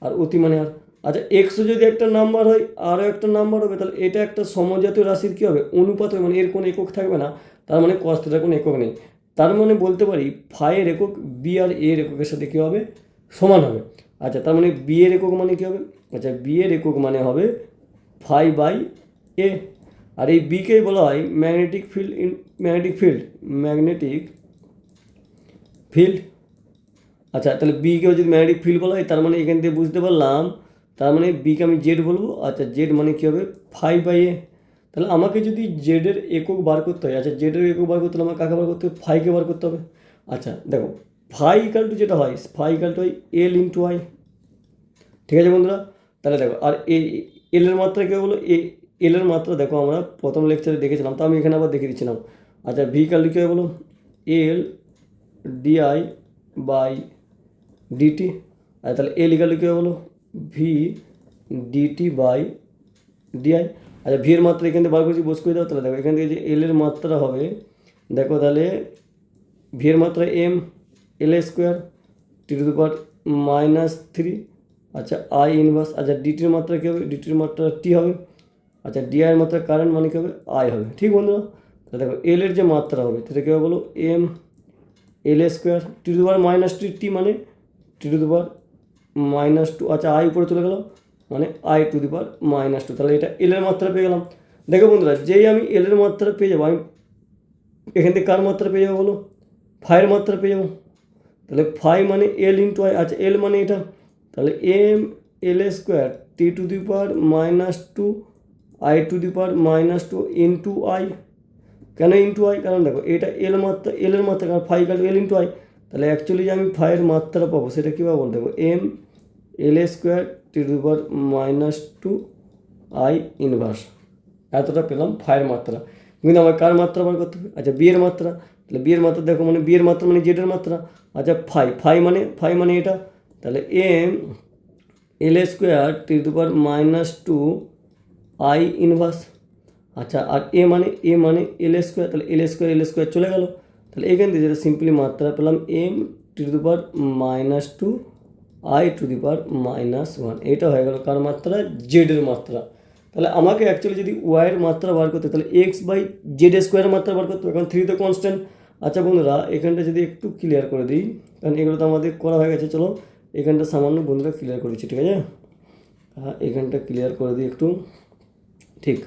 আর অতি মানে আর। আচ্ছা এক্সও যদি একটা নাম্বার হয় আরও একটা নাম্বার হবে, তাহলে এটা একটা সমজাতীয় রাশির কী হবে? অনুপাত হবে, মানে এর কোনো একক থাকবে না। তার মানে cos থিটার কোনো একক নেই। তার মানে বলতে পারি ফাইয়ের একক বি আর এর এককের সাথে কী হবে? সমান হবে। আচ্ছা তার মানে বি এর একক মানে কী হবে? আচ্ছা বি এর একক মানে হবে ফাই বাই এ। আর এই বিকেই বলা হয় ম্যাগনেটিক ফিল্ড। আচ্ছা তাহলে বিকেও যদি ম্যাগনেটিক ফিল্ড বলা হয়, তার মানে এখান থেকে বুঝতে পারলাম, তার মানে বিকে আমি জেড বলবো। আচ্ছা জেড মানে কী হবে? ফাই বাই এ। তাহলে আমাকে যদি জেডের একক বার করতে হয়, আচ্ছা জেডের একক বার করতে হলে আমাকে কাকে বার করতে হবে? ফাইকে বার করতে হবে। আচ্ছা দেখো ফাই ইকাল টু যেটা হয়, ফাই ইকাল টু হয় এল ইন্টু আই। ঠিক আছে বন্ধুরা? তাহলে দেখো আর এলের মাত্রা কী বলো? এলের মাত্রা দেখো আমরা প্রথম লেকচারে দেখেছিলাম, তো আমি এখানে আবার দেখে দিচ্ছিলাম। আচ্ছা ভি ইকাল টু কী হয় বলো? L dI by dt. আর তাহলে এল ইকাল টু কী হয় বলো? V dt by dI. আচ্ছা ভি এর মাত্রা এখান থেকে বার করছি, বোঝ করে দাও। তাহলে দেখো এখান থেকে যে এল এর মাত্রা হবে, দেখো তাহলে ভি এর মাত্রা M L square T to the power -3। আচ্ছা আই ইনভার্স। আচ্ছা ডিটির মাত্রা কী হবে? ডিটির মাত্রা টি হবে। আচ্ছা ডিআই এর মাত্রা কারেন্ট মানে কী হবে? আই হবে। ঠিক বন্ধুরা? তাহলে দেখো এল এর যে মাত্রা হবে সেটা কী হবে বলো? M L square T to the power -3, T মানে টি টু দি পাওয়ার -2। আচ্ছা আই উপরে চলে গেল, মানে আই টু দি পাওয়ার -2। তাহলে এটা এল এর মাত্রা পেয়ে গেলাম। দেখো বন্ধুরা, যেই আমি এল এর মাত্রা পেয়ে যাবো, আমি এখান থেকে কার মাত্রা পেয়ে যাবো বলো? ফাইয়ের মাত্রা পেয়ে যাবো। তাহলে ফাই মানে এল ইন্টু আই। আচ্ছা এল মানে এটা, তাহলে M L square T to the power -2 I to the power -2 into I. কেন ইন্টু আই? কারণ দেখো এটা এল মাত্রা, এল এর মাত্রা, কারণ phi equal L into I. তাহলে অ্যাকচুয়ালি যে আমি ফাইয়ের মাত্রা পাবো সেটা কীভাবে বলতে দেখো? M L square T to the power -2 I inverse. এতটা পেলাম ফাইয়ের মাত্রা। কিন্তু আমার কার মাত্রা বার করতে হবে? আচ্ছা বি এর মাত্রা। তাহলে বি এর মাত্রা দেখো, মানে বি এর মাত্রা মানে জেডের মাত্রা। আচ্ছা ফাই মানে এটা, তাহলে M L square T to the power -2 I inverse. আচ্ছা আর এ মানে এল স্কোয়ার, তাহলে এল স্কোয়ার চলে গেল। তাহলে এখান থেকে যেটা সিম্পলি মাত্রা পেলাম M T to the power -2 I to the power -1। এটা হয়ে গেল কার মাত্রা? জেডের মাত্রা। তাহলে আমাকে অ্যাকচুয়ালি যদি ওয়াইয়ের মাত্রা বার করতে, তাহলে এক্স বাই জেড স্কোয়ারের মাত্রা বার করতে হবে, কারণ 3 তো কনস্ট্যান্ট। আচ্ছা বন্ধুরা এখানটা যদি একটু ক্লিয়ার করে দিই, কারণ এগুলো তো আমাদের করা হয়ে গেছে। চলো এখানটা সামান্য বন্ধুরা ক্লিয়ার করে দিচ্ছি, ঠিক আছে? হ্যাঁ এখানটা ক্লিয়ার করে দিই একটু। ঠিক,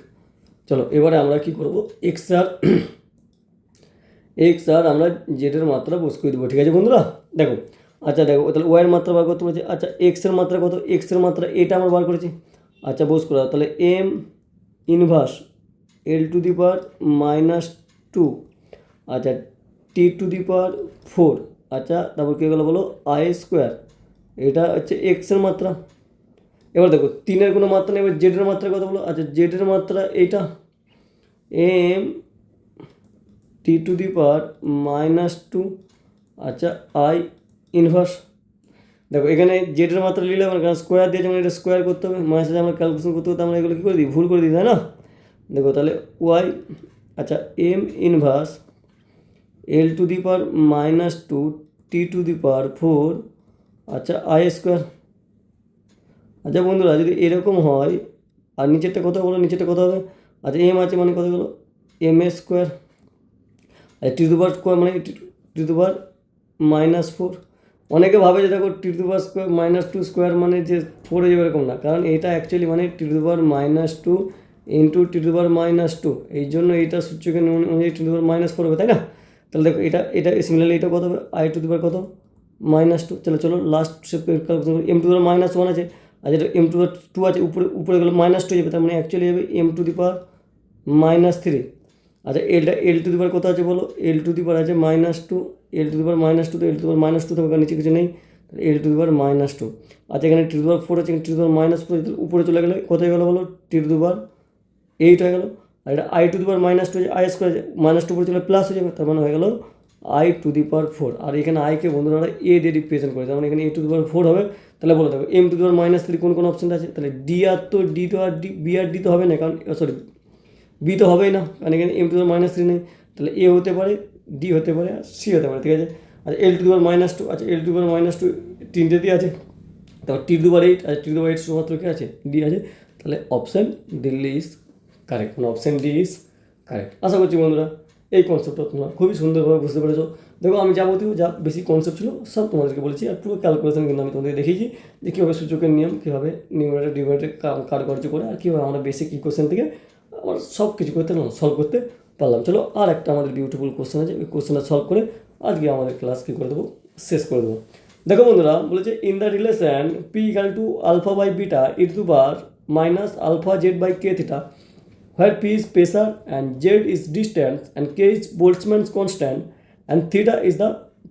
চলো এবারে আমরা কি করব? এক্স আর আমরা জেডের মাত্রা বস করে দেবো, ঠিক আছে বন্ধুরা? দেখো আচ্ছা দেখো তাহলে ওয়াইয়ের মাত্রা বার করতে বলছি। আচ্ছা এক্সের মাত্রা কত? এক্সের মাত্রা এটা আমরা বার করেছি। আচ্ছা বস করা, তাহলে M inverse L to the power -2। আচ্ছা টি টু দি পাওয়ার 4। আচ্ছা তারপর কী গেলো বলো? I square. এটা হচ্ছে এক্সের মাত্রা। এবার দেখো 3-এর কোনো মাত্রা নেই। এবার জেডের মাত্রা কত বলো? আচ্ছা জেডের মাত্রা এইটা M T to the power -2। আচ্ছা আই ইনভার্স। দেখো এখানে জেডের মাত্রা নিলে আমার কারণ স্কোয়ার দিয়ে যেমন এটা স্কোয়ার করতে হবে, মাঝে আমরা ক্যালকুলেশন করতে করতে আমরা এগুলো কী করে দিই? ভুল করে দিই, তাই না? দেখো তাহলে ওয়াই, আচ্ছা M inverse L to the power -2 T to the power 4। আচ্ছা আই স্কোয়ার। আচ্ছা বন্ধুরা যদি এরকম হয়, আর নিচেরটা কত বলো? নিচেরটা কত হবে? আচ্ছা এম আছে মানে কত গেলো? M A square. আর T to the power square মানে টি টু দি পাওয়ার -4। অনেকে ভাবে যে দেখো T to the power square -2 square মানে যে 4 হয়ে যাবে, এরকম না। কারণ এটা অ্যাকচুয়ালি মানে T to the power -2 into T to the power -2। এই জন্য এইটা সূচকের অনুযায়ী টি টু দি পাওয়ার -4 হবে, তাই না? তাহলে দেখো এটা সিমিলারলি এটা কত হবে? আই টু দি পাওয়ার কত? -2। চলো লাস্ট ক্যালকুলেশন করি। এম টু দি পাওয়ার -1 আছে, আর যেটা এম টু দি পাওয়ার 2 আছে, উপরে গেলে -2 যাবে, তার মানে অ্যাকচুয়ালি যাবে এম টু দি পাওয়ার -3। আচ্ছা এল টু দি পাওয়ার কত আছে বলো? এল টু দি পাওয়ার আছে -2। এল টু দি পাওয়ার -2, তো এল টু দি পাওয়ার -2 থাকবে, কারণ নিচে কিছু নেই। A to the power minus two. আচ্ছা এখানে T to the power four আছে, T to the power minus four, উপরে চলে গেলে কোথায় গেলো বলো, টি টু দি পাওয়ার এইট হয়ে গেল। আর এটা I to the power minus two আছে, আই স্কোয়ার আছে, মাইনাস টু উপরে চলে প্লাস হয়ে যাবে, তার মানে হয়ে গেল I to the power four. আর এখানে আইকে বন্ধুরা এ দিয়ে রিপ্রেজেন্ট করে, তার মানে এখানে এ টু দি পাওয়ার ফোর হবে। তাহলে বলে দেবো M to the power minus three কোন অপশানটা আছে, তাহলে ডি আর তো ডি তো আর ডি বি আর ডি তো হবে না, কারণ সরি বি তো হবেই না, কারণ এখানে M to the power minus three নেই। তাহলে এ হতে পারে, ডি হতে পারে, আর সি হতে পারে, ঠিক আছে। আচ্ছা L to the power minus two, আচ্ছা L to the power minus two তিনটে দিয়ে আছে, তারপর T to the power eight, আর T to the power eight শুধুমাত্র কে আছে, ডি আছে। তাহলে অপশান দিল্লি ইজ কারেক্ট, মানে অপশান ডি ইজ কারেক্ট। আশা করছি বন্ধুরা এই কনসেপ্টটা তোমরা খুবই সুন্দরভাবে বুঝতে পেরেছো। দেখো আমি যাবতীয় যা বেশি কনসেপ্ট ছিল সব তোমাদেরকে বলেছি, আর পুরো ক্যালকুলেশন কিন্তু আমি তোমাদের দেখিয়েছি যে কীভাবে সূচকের নিয়ম, কীভাবে নিউমারেটর ডিভাইডেড কার্যকর করে, আর কীভাবে আমরা বেসিক ইকুয়েশন থেকে আমরা সব কিছু করতে সলভ করতে পারলাম। চলো আর একটা আমাদের বিউটিফুল কোশ্চেন আছে, ওই কোশ্চেনটা সলভ করে আজকে আমাদের ক্লাস কী করে দেবো, শেষ করে দেবো। দেখো বন্ধুরা বলেছে in the relation P equal to alpha by beta e to the power minus alpha Z by K theta, where P is pressure and Z is distance and K is Boltzmann's constant and theta is the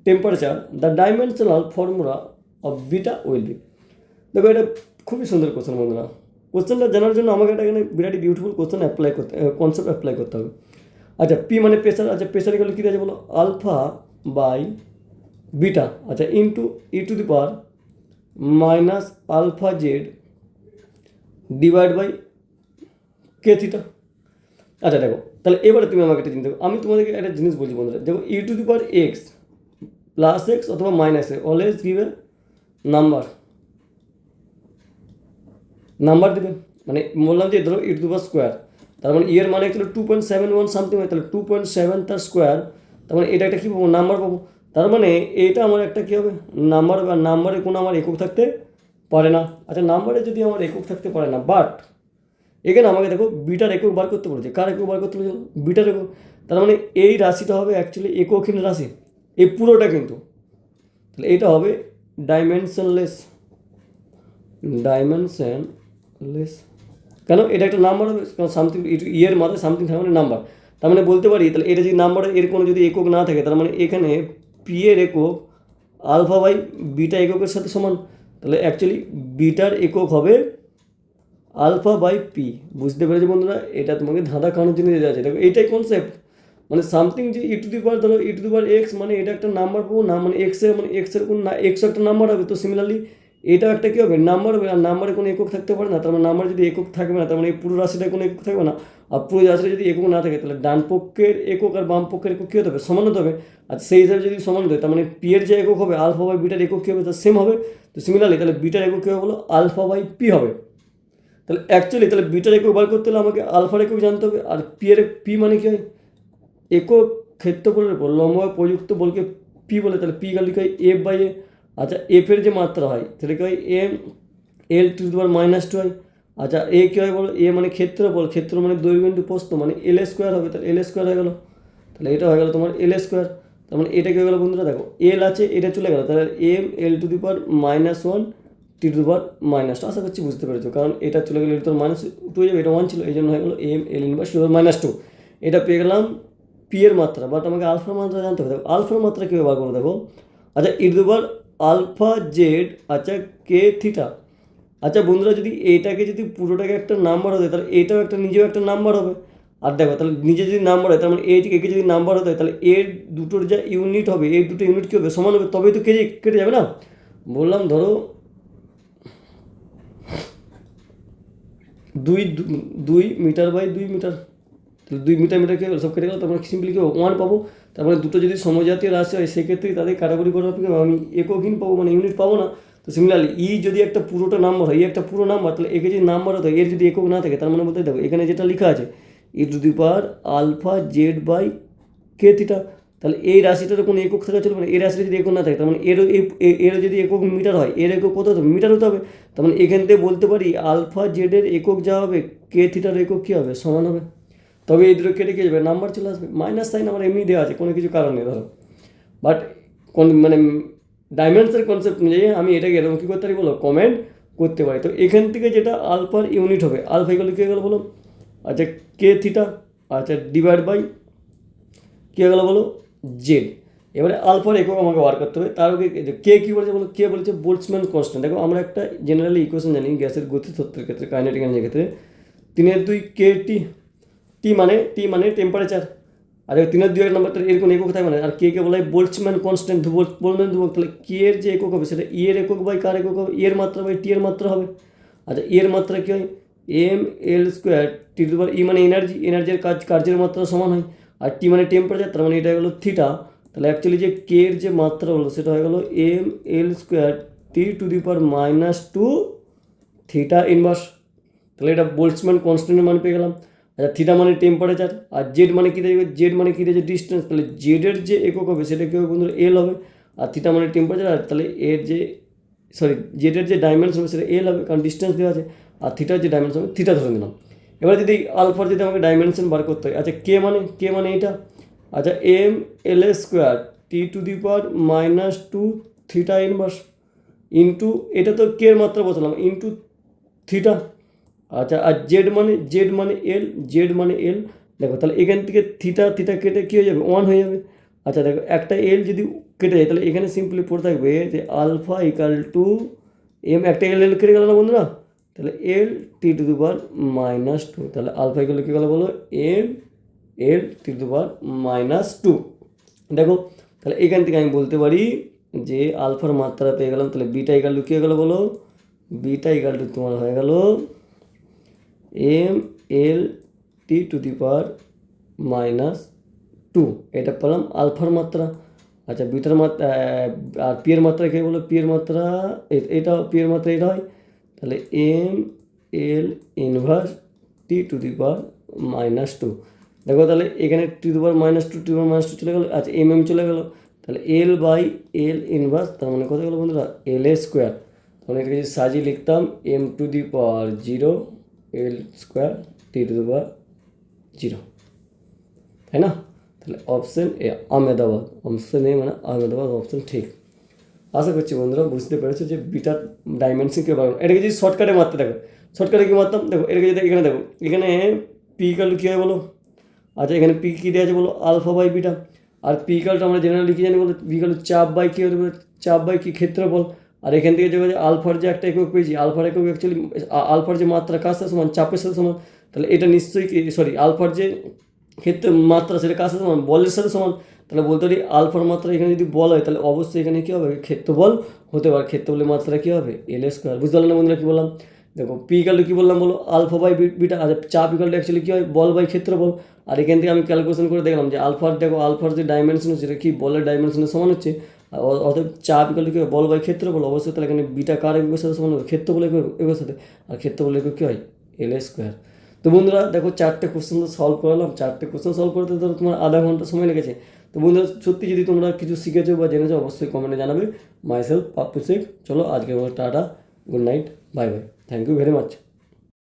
temperature, the dimensional formula of beta will be. দেখো এটা খুবই সুন্দর question বন্ধুরা। কোশ্চেনটা জানার জন্য আমাকে একটা এখানে বিরাটই বিউটিফুল কোশ্চেন অ্যাপ্লাই করতে, কনসেপ্ট অ্যাপ্লাই করতে হবে। আচ্ছা পি মানে প্রেশার, আচ্ছা প্রেশার গেলে কী আছে বলো, আলফা বাই বিটা, আচ্ছা into e to the power minus alpha Z divide by K theta. আচ্ছা দেখো তাহলে এবারে তুমি আমাকে একটা জিনিস দেখো, আমি তোমাদেরকে একটা জিনিস বলছি বন্ধুরা, দেখো E to the power X plus X অথবা minus A always give A number দেবেন। মানে বললাম যে ধরো ই টু দি পাওয়ার স্কোয়ার, তার মানে এর মানে ছিল 2.71 সামথিং হয়, তাহলে 2.7 তার স্কোয়ার, তার মানে এটা একটা কী পাবো, নাম্বার পাবো। তার মানে এটা আমার একটা কী হবে, নাম্বার হবে। আর নাম্বারে কোনো আমার একক থাকতে পারে না। আচ্ছা নাম্বারে যদি আমার একক থাকতে পারে না, বাট এখানে আমাকে দেখো বিটার একক বার করতে বলেছে। কার একক বার করতে বলেছে, বিটার একক। তার মানে এই রাশিটা হবে অ্যাকচুয়ালি এককহীন রাশি, এই পুরোটা কিন্তু। তাহলে এটা হবে ডাইমেনশনলেস, কেন এটা একটা নাম্বার হবে, সামথিং ইয়ের মাথায় সামথিং থাকে মানে নাম্বার। তার মানে বলতে পারি তাহলে এটা যদি নাম্বার, এর কোনো যদি একক না থাকে, তার মানে এখানে পি এর একক আলফা বাই বিটা এককের সাথে সমান। তাহলে অ্যাকচুয়ালি বিটার একক হবে আলফা বাই পি। বুঝতে পেরেছি বন্ধুরা, এটা তোমাকে ধাঁধা খাওয়ানোর জন্য দেওয়া আছে। দেখো এইটাই কনসেপ্ট, মানে সামথিং যে ই টু দি পাওয়ার, ধরো ই টু দি পাওয়ার এক্স মানে এটা একটা নাম্বার পাবো না, মানে এক্সের কোন না এক্স একটা নাম্বার হবে। তো সিমিলারলি এটাও একটা কী হবে, নাম্বার হবে। আর নাম্বারে কোনো একক থাকতে পারে না, তার মানে নাম্বার যদি একক থাকবে না, তার মানে এই পুরো রাশিটা কোনো একক থাকবে না। আর পুরো রাশিটা যদি একক না থাকে, তাহলে ডান পক্ষের একক আর বাম পক্ষের একক কী হতে হবে, সমান হতে হবে। আর সেই হিসাবে যদি সমান হতে হয়, তার মানে পি এর যে একক হবে আলফা বাই বিটার একক কী হবে, তার সেম হবে। তো সিমিলারলি তাহলে বিটার একক কী হবে বলো, আলফা বাই পি হবে। তাহলে অ্যাকচুয়ালি তাহলে বিটার একক বার করতে হলে আমাকে আলফার একক জানতে হবে। আর পি মানে কি হয়, একক ক্ষেত্রফলের উপর লম্বভাবে প্রযুক্ত বলকে পি বলে। তাহলে পি গেলে কি হয়, এফ বাই এ। আচ্ছা এফের যে মাত্রা হয় সেটা কি হয়, M L to the power minus two হয়। আচ্ছা এ কী হয় বলো, এ মানে ক্ষেত্রফল, ক্ষেত্র মানে দৈর্ঘ্য ইন্টু প্রস্থ, মানে এল স্কোয়ার হবে। তাহলে এল স্কোয়ার হয়ে গেলো, তাহলে এটা হয়ে গেলো তোমার এল স্কোয়ার। তার মানে এটা কী হয়ে গেলো বন্ধুরা, দেখো এল আছে, এটা চলে গেলো, তাহলে M L to the power minus one T to the power minus two. আশা করছি বুঝতে পেরেছো, কারণ এটা চলে গেলে এটা মাইনাস টু হয়ে যাবে, এটা ওয়ান ছিল, এই জন্য হয়ে গেলো M L inverse to minus two. এটা পেয়ে গেলাম পি এর মাত্রা, বাট আমাকে আলফার মাত্রা জানতে হবে। দেখো আলফার মাত্রা কীভাবে বার করবো, দেখো আচ্ছা E to the power alpha Z, আচ্ছা কে থিটা। আচ্ছা বন্ধুরা যদি এইটাকে যদি পুরোটাকে একটা নাম্বার হতে, তাহলে এটাও একটা নিজেও একটা নাম্বার হবে। আর দেখো তাহলে নিজে যদি নাম্বার হয়, তার মানে একে যদি নাম্বার হতে হয়, তাহলে এর দুটোর যা ইউনিট হবে, এর দুটো ইউনিট কী হবে, সমান হবে, তবেই তো কেটে যাবে না। বললাম ধরো দুই মিটার বাই 2 মিটার, তাহলে 2 মিটার মিটার কী হলো, সব কেটে গেলো। তারপরে সিম্পলি কী ওয়ান পাবো। তারপরে দুটো যদি সমজাতীয় রাশি হয়, সেক্ষেত্রে তাদের কাটাকুটি করার পর আমি এককহীন পাবো, মানে ইউনিট পাবো না। তো সিমিলারলি ই যদি একটা পুরোটা নাম্বার হয়, একটা পুরো নাম্বার, তাহলে একে যদি নাম্বার হতো, এর যদি একক না থাকে, তার মানে বলতে দেখো এখানে যেটা লেখা আছে E to the power alpha Z by K theta. তাহলে এই রাশিটার কোনো একক থাকা চলবে না, এই রাশিটা যদি একক না থাকে, তার মানে এরও যদি একক মিটার হয়, এর একক কত হতে হবে, মিটার হতে হবে। তার মানে এখান থেকে বলতে পারি আলফা জেডের একক যা হবে, কে থিটার একক কী হবে, সমান হবে। তবে এই দুটো কেটে যাবে, নাম্বার চলে আসবে। মাইনাস সাইন আমার এমনি দেওয়া আছে, কোনো কিছু কারণ নেই ধরো, বাট কোন মানে ডাইমেনশনের কনসেপ্ট অনুযায়ী আমি এটাকে এরকম কী করতে পারি বলো, কমেন্ট করতে পারি। তো এখান থেকে যেটা আলফার ইউনিট হবে, আলফা এগুলো কী হয়ে গেলো বলো, আচ্ছা কে থিটা, আচ্ছা ডিভাইড বাই কী হয়ে গেলো বলো, জেড। এবারে আলফার একক আমাকে বার করতে হবে। তার আগে কে কী বলেছে বলো, কে বলেছে বোল্টজম্যান কনস্ট্যান্ট। দেখো আমরা একটা জেনারেলি ইকুয়েশন জানি গ্যাসের গতিতত্ত্বের ক্ষেত্রে, কাইনেটিক এনার্জির ক্ষেত্রে 3/2 কে টি, টি মানে টেম্পারেচার, আর 3/2 নাম্বারটা এর কোনো একক থাকবে না। আর কে বলা হয় বোল্টজম্যান কনস্ট্যান্ট, বলবেন ধ্রুবক, তাহলে কে এর যে একক হবে সেটা ই এর একক বাই কার একক হবে, এর মাত্রা বাই টি এর মাত্রা হবে। আচ্ছা এর মাত্রা কী হয়, M L square T to the power E মানে এনার্জি, এনার্জির কার্যের মাত্রা সমান হয়, আর টি মানে টেম্পারেচার, তার মানে এটা হলো থিটা। তাহলে অ্যাকচুয়ালি যে কে এর যে মাত্রা হলো সেটা হয়ে গেলো M L square T to the power -2 theta inverse. তাহলে এটা বোল্টজম্যান কনস্ট্যান্টের মান পেয়ে গেলাম। আচ্ছা থিটা মানে টেম্পারেচার, আর জেড মানে কী দেখবে, জেড মানে কী দেখছে ডিস্টেন্স, তাহলে জেডের যে একক হবে সেটা কী হবে বন্ধুরা, এল হবে। আর থিটা মানে টেম্পারেচার, আর তাহলে এর যে জেডের যে ডাইমেনশন হবে সেটা এল হবে, কারণ ডিস্টেন্স দেওয়া আছে, আর থিটার যে ডাইমেনশন হবে থিটা ধরে নিলাম। এবার যদি আলফার যদি আমাকে ডাইমেনশন বার করতে হয়, আচ্ছা কে মানে এটা, আচ্ছা M L square T to the power -2 theta inverse into, এটা তো কে এর মাত্রা বসালাম, ইন্টু থিটা। আচ্ছা আর জেড মানে এল, দেখো তাহলে এখান থেকে থিটা কেটে কী হয়ে যাবে, 1 হয়ে যাবে। আচ্ছা দেখো একটা এল যদি কেটে যায় তাহলে এখানে সিম্পলি পড়ে থাকবে যে আলফা ইকাল টু এম, একটা এল কেটে গেল না বন্ধুরা, তাহলে এল টি টু দি পাওয়ার -2, তাহলে আলফা ইকাল কী গেল বলো, M L T to the power -2। দেখো তাহলে এখান থেকে আমি বলতে পারি যে আলফার মাত্রা পেয়ে গেলাম, তাহলে বিটা ইকাল টু কী হয়ে গেলো বলো, বিটা ইকাল টু তোমার হয়ে গেল M L T to the power -2, এটা পেলাম আলফার মাত্রা। আচ্ছা বিটার মাত্রা আর পি এর মাত্রা কে বলো, পি এর মাত্রা এটা, পি এর মাত্রা এটা হয়, তাহলে M L inverse T to the power -2। দেখো তাহলে এখানে T to the power -2 T to the power -2 চলে গেলো, আচ্ছা এম চলে গেলো, তাহলে এল বাই এল ইনভার্স, তার মানে কত গেলো বন্ধুরা, এল এ স্কোয়ার। তাহলে এটাকে যদি সাজিয়ে লিখতাম M to the power 0 L square T to the power 0, তাই না? তাহলে option A Ahmedabad, option A মানে আহমেদাবাদ অপশন ঠিক। আশা করছি বন্ধুরা বুঝতে পেরেছো যে বিটার ডাইমেনশন কী পারবো। এটাকে যদি শর্টকাটে মারতে দেখো, শর্টকাটে কী মারতাম দেখো, এটাকে যদি এখানে দেখো, এখানে পি কাল কী হয় বলো, আচ্ছা এখানে পি কী দেওয়া আছে বলো, আলফা বাই বিটা, আর পি কালটা আমরা জেনারেলি কী জানি বলো, পি কাল চাপ বাই কী হবে, চাপ বাই কী ক্ষেত্রফল। আর এখান থেকে যে আলফার যে একটা একক পেয়েছি, আলফার একক অ্যাকচুয়ালি আলফার যে মাত্রা কার সাথে সমান, চাপের সাথে সমান, তাহলে এটা নিশ্চয়ই কি আলফার যে ক্ষেত্রে মাত্রা সেটা কার সাথে সমান, বলের সাথে সমান। তাহলে বলতে পারি আলফার মাত্রা এখানে যদি বল হয় তাহলে অবশ্যই এখানে কী হবে, ক্ষেত্রফল হতে পারে, ক্ষেত্রফলের মাত্রা কী হবে, এল স্কোয়ার। বুঝতে পারলাম না বন্ধুরা কী বললাম, দেখো পি ইকাল কী বললাম বলো, আলফা বাই বিটা, আচ্ছা চাপ ইকালটা অ্যাকচুয়ালি কী হয়, বল বাই ক্ষেত্রফল। আর এখান থেকে আমি ক্যালকুলেশন করে দেখলাম যে আলফার, দেখো আলফার যে ডাইমেনশন হচ্ছে সেটা কি বলের ডাইমেনশনের সমান হচ্ছে, অর্থাৎ চাপ ইকাল কী হয়, বল বাই ক্ষেত্রফল। অবশ্যই তাহলে এখানে বিটা কার এককের সাথে সমান হবে, ক্ষেত্রফলের এককের সাথে, আর ক্ষেত্রফলের একক কী হয়, এল স্কোয়ার। তো বন্ধুরা দেখো 4টে কোশ্চেন তো সলভ করালাম, 4টে কোশ্চেন সলভ করতে ধরো তোমার আধা ঘন্টা সময় লেগেছে। তো বন্ধুরা সত্যি যদি তোমরা কিছু শিখেছো বা জেনেছো অবশ্যই কমেন্টে জানাবে। মাইসেলফ পাপ্পু শেখ, চলো আজকে টাটা, good night, bye bye, thank you very much.